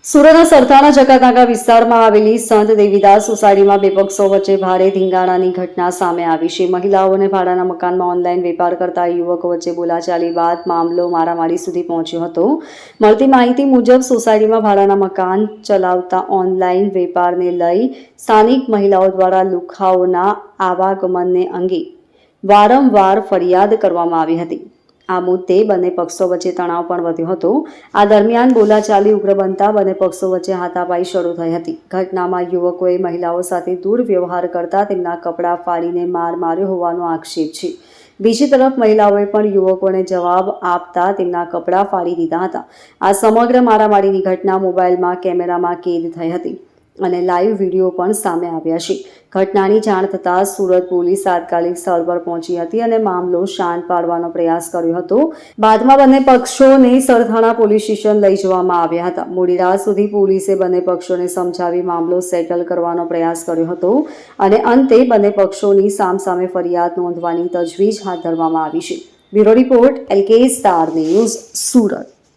સુરતના સરથાણા ચકાનાકા વિસ્તારમાં આવેલી સંત દેવીદાસ સોસાયટીમાં બે પક્ષો વચ્ચે ભારે ધીંગાણાની ઘટના સામે આવી છે. મહિલાઓને ભાડાના મકાનમાં ઓનલાઈન વેપાર કરતા યુવકો વચ્ચે બોલાચાલી બાદ મામલો મારામારી સુધી પહોંચ્યો હતો. મળતી માહિતી મુજબ સોસાયટીમાં ભાડાના મકાન ચલાવતા ઓનલાઈન વેપારને લઈ સ્થાનિક મહિલાઓ દ્વારા લુખ્ખાઓના આવાગમનને અંગે વારંવાર ફરિયાદ કરવામાં આવી હતી. આ મુદ્દે બંને પક્ષો વચ્ચે તણાવ પણ વધ્યો હતો. આ દરમિયાન બોલાચાલી ઉગ્ર બનતા બંને પક્ષો વચ્ચે હાથાપાઈ શરૂ થઈ હતી. ઘટનામાં યુવકોએ મહિલાઓ સાથે દુર્વ્યવહાર કરતા તેમના કપડાં ફાડીને માર માર્યો હોવાનો આક્ષેપ છે. બીજી તરફ મહિલાઓએ પણ યુવકોને જવાબ આપતા તેમના કપડાં ફાડી દીધા હતા. આ સમગ્ર મારામારીની ઘટના મોબાઈલમાં કેમેરામાં કેદ થઈ હતી અને લાઈવ વિડીયો પણ સામે આવ્યા છે. ઘટનાની જાણ થતાં સુરત પોલીસ તાત્કાલિક સ્થળ પર પહોંચી હતી અને મામલો શાંત પાડવાનો પ્રયાસ કર્યો હતો. બાદમાં બંને પક્ષોને સરથાણા પોલીસ સ્ટેશન લઈ જવામાં આવ્યા હતા. મોડી રાત સુધી પોલીસે બંને પક્ષોને સમજાવી મામલો સેટલ કરવાનો પ્રયાસ કર્યો હતો અને અંતે બંને પક્ષોની સામસામે ફરિયાદ નોંધવાની તજવીજ હાથ ધરવામાં આવી છે. Bureau report LK star news, Surat.